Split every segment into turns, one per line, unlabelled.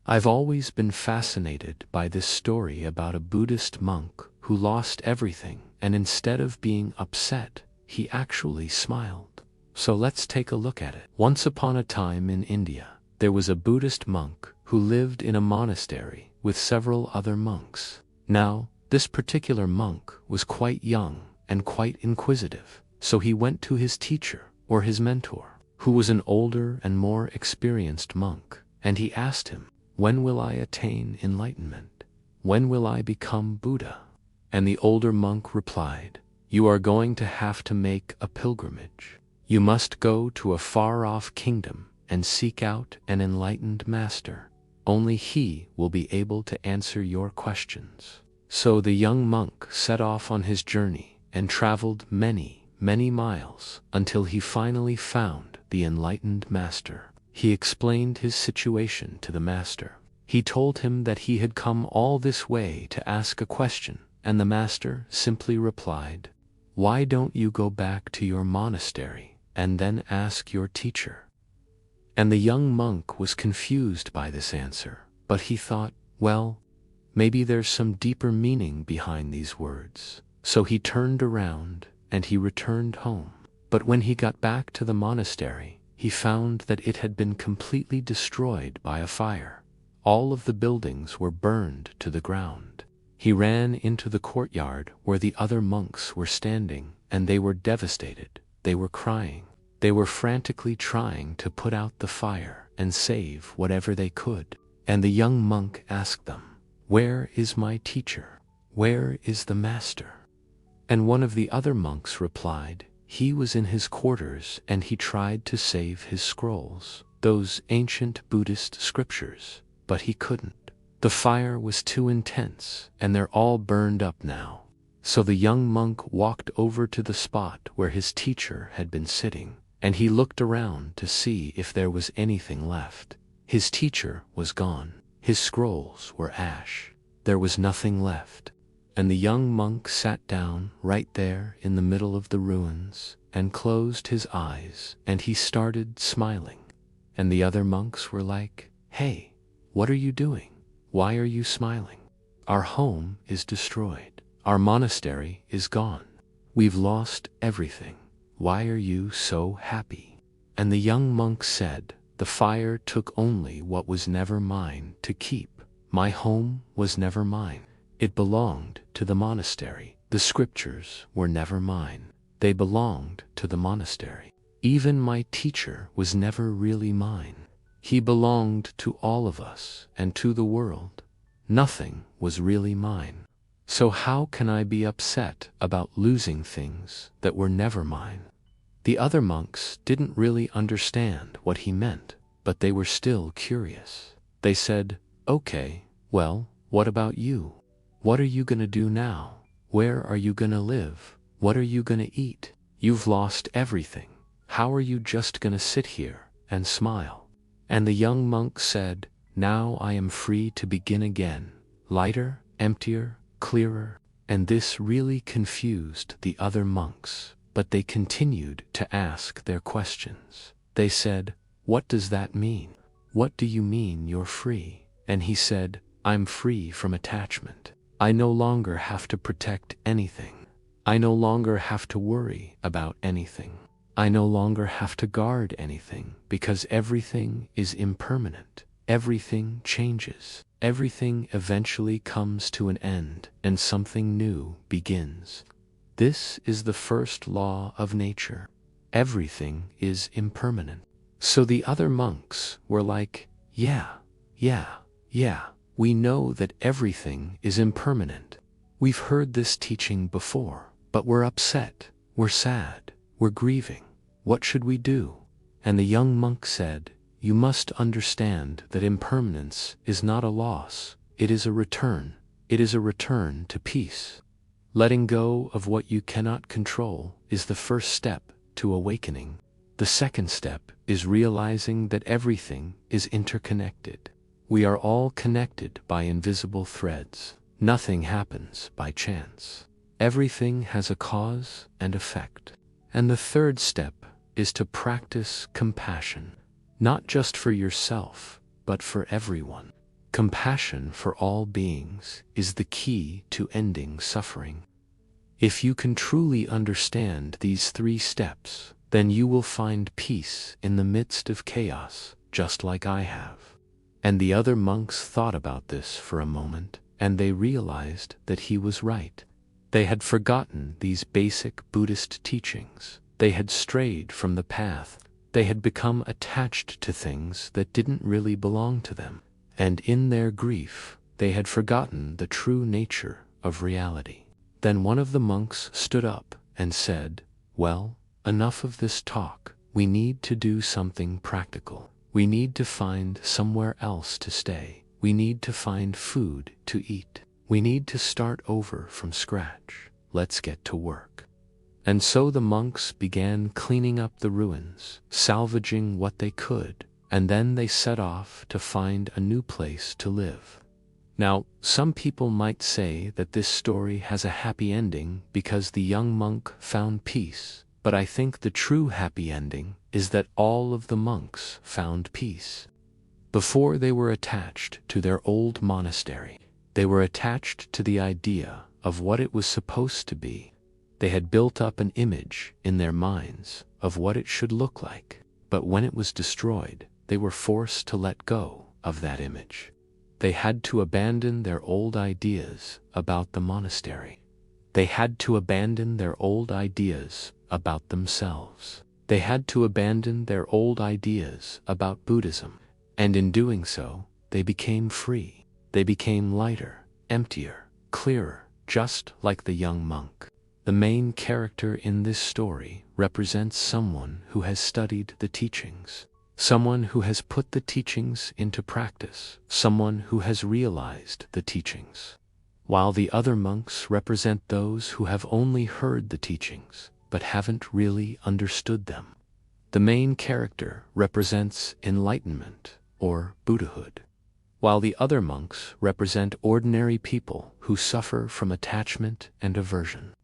I've always been fascinated by this story about a Buddhist monk who lost everything, and instead of being upset, he actually smiled. So let's take a look at it. Once upon a time in India, there was a Buddhist monk who lived in a monastery with several other monks. Now, this particular monk was quite young and quite inquisitive, so he went to his teacher, or his mentor, who was an older and more experienced monk, and he asked him, "When will I attain enlightenment? When will I become Buddha?" And the older monk replied, "You are going to have to make a pilgrimage. You must go to a far-off kingdom and seek out an enlightened master. Only he will be able to answer your questions." So the young monk set off on his journey and traveled many, many miles until he finally found the enlightened master. He explained his situation to the master. He told him that he had come all this way to ask a question, and the master simply replied, "Why don't you go back to your monastery and then ask your teacher?" And the young monk was confused by this answer, but he thought, well, maybe there's some deeper meaning behind these words. So he turned around and he returned home. But when he got back to the monastery, he found that it had been completely destroyed by a fire. All of the buildings were burned to the ground. He ran into the courtyard where the other monks were standing, and they were devastated. They were crying. They were frantically trying to put out the fire and save whatever they could. And the young monk asked them, "Where is my teacher? Where is the master?" And one of the other monks replied, "He was in his quarters and he tried to save his scrolls, those ancient Buddhist scriptures, but he couldn't. The fire was too intense and they're all burned up now." So the young monk walked over to the spot where his teacher had been sitting, and he looked around to see if there was anything left. His teacher was gone. His scrolls were ash. There was nothing left. And the young monk sat down right there in the middle of the ruins and closed his eyes, and he started smiling. And the other monks were like, "Hey, what are you doing? Why are you smiling? Our home is destroyed. Our monastery is gone. We've lost everything. Why are you so happy?" And the young monk said, "The fire took only what was never mine to keep. My home was never mine. It belonged to the monastery. The scriptures were never mine. They belonged to the monastery. Even my teacher was never really mine. He belonged to all of us and to the world. Nothing was really mine. So how can I be upset about losing things that were never mine?" The other monks didn't really understand what he meant, but they were still curious. They said, "Okay, well, what about you? What are you gonna do now? Where are you gonna live? What are you gonna eat? You've lost everything. How are you just gonna sit here and smile?" And the young monk said, "Now I am free to begin again, lighter, emptier, clearer." And this really confused the other monks, but they continued to ask their questions. They said, "What does that mean? What do you mean you're free?" And he said, "I'm free from attachment. I no longer have to protect anything. I no longer have to worry about anything. I no longer have to guard anything, because everything is impermanent. Everything changes. Everything eventually comes to an end, and something new begins. This is the first law of nature. Everything is impermanent." So the other monks were like, yeah, we know that everything is impermanent. We've heard this teaching before, but we're upset, we're sad, we're grieving. What should we do?" And the young monk said, "You must understand that impermanence is not a loss, it is a return. It is a return to peace. Letting go of what you cannot control is the first step to awakening. The second step is realizing that everything is interconnected. We are all connected by invisible threads. Nothing happens by chance. Everything has a cause and effect." And the third step is to practice compassion, not just for yourself, but for everyone. Compassion for all beings is the key to ending suffering. If you can truly understand these 3 steps, then you will find peace in the midst of chaos, just like I have. And the other monks thought about this for a moment, and they realized that he was right. They had forgotten these basic Buddhist teachings. They had strayed from the path. They had become attached to things that didn't really belong to them. And in their grief, they had forgotten the true nature of reality. Then one of the monks stood up and said, "Well, enough of this talk. We need to do something practical. We need to find somewhere else to stay. We need to find food to eat. We need to start over from scratch. Let's get to work." And so the monks began cleaning up the ruins, salvaging what they could, and then they set off to find a new place to live. Now, some people might say that this story has a happy ending because the young monk found peace, but I think the true happy ending is that all of the monks found peace. Before they were attached to their old monastery, they were attached to the idea of what it was supposed to be. They had built up an image in their minds of what it should look like, but when it was destroyed, they were forced to let go of that image. They had to abandon their old ideas about the monastery. They had to abandon their old ideas about themselves. They had to abandon their old ideas about Buddhism. And in doing so, they became free. They became lighter, emptier, clearer, just like the young monk. The main character in this story represents someone who has studied the teachings, someone who has put the teachings into practice, someone who has realized the teachings, while the other monks represent those who have only heard the teachings but haven't really understood them. The main character represents enlightenment or Buddhahood, while the other monks represent ordinary people who suffer from attachment and aversion.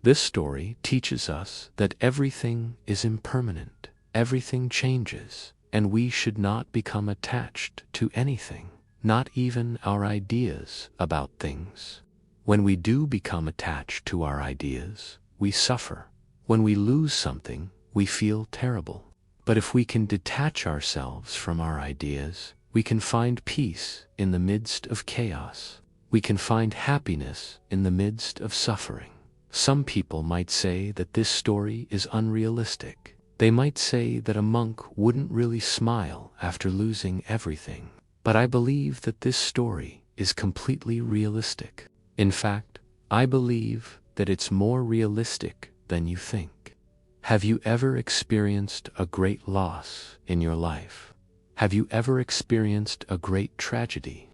This story teaches us that everything is impermanent, everything changes, and we should not become attached to anything, not even our ideas about things. When we do become attached to our ideas, we suffer. When we lose something, we feel terrible. But if we can detach ourselves from our ideas, we can find peace in the midst of chaos. We can find happiness in the midst of suffering. Some people might say that this story is unrealistic. They might say that a monk wouldn't really smile after losing everything. But I believe that this story is completely realistic. In fact, I believe that it's more realistic than you think. Have you ever experienced a great loss in your life? Have you ever experienced a great tragedy?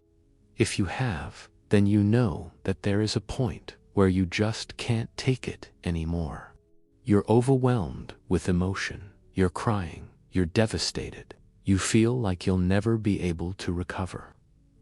If you have, then you know that there is a point where you just can't take it anymore. You're overwhelmed with emotion. You're crying. You're devastated. You feel like you'll never be able to recover.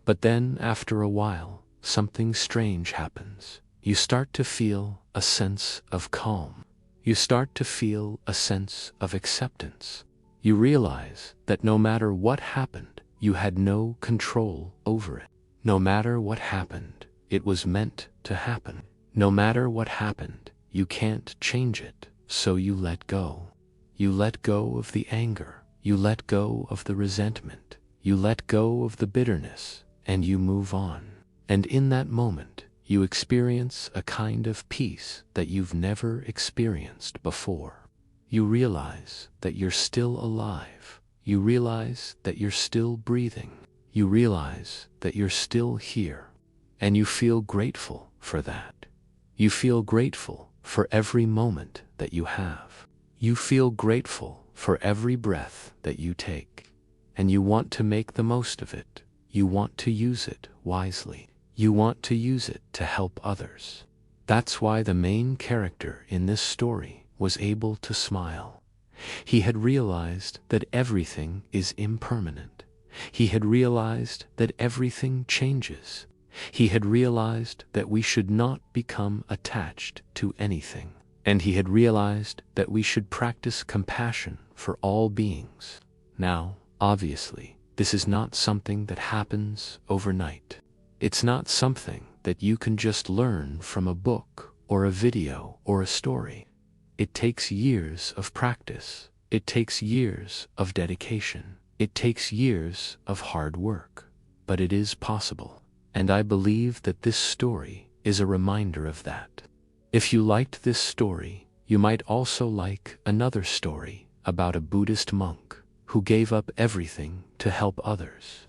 But then, after a while, something strange happens. You start to feel a sense of calm. You start to feel a sense of acceptance. You realize that no matter what happened, you had no control over it. No matter what happened, it was meant to happen. No matter what happened, you can't change it, so you let go. You let go of the anger. You let go of the resentment. You let go of the bitterness, and you move on. And in that moment, you experience a kind of peace that you've never experienced before. You realize that you're still alive. You realize that you're still breathing. You realize that you're still here. And you feel grateful for that. You feel grateful for every moment that you have. You feel grateful for every breath that you take. And you want to make the most of it. You want to use it wisely. You want to use it to help others. That's why the main character in this story was able to smile. He had realized that everything is impermanent. He had realized that everything changes. He had realized that we should not become attached to anything. And he had realized that we should practice compassion for all beings. Now, obviously, This is not something that happens overnight. It's not something that you can just learn from a book or a video or a story. It takes years of practice. It takes years of dedication. It takes years of hard work. But it is possible. And I believe that this story is a reminder of that. If you liked this story, you might also like another story about a Buddhist monk who gave up everything to help others.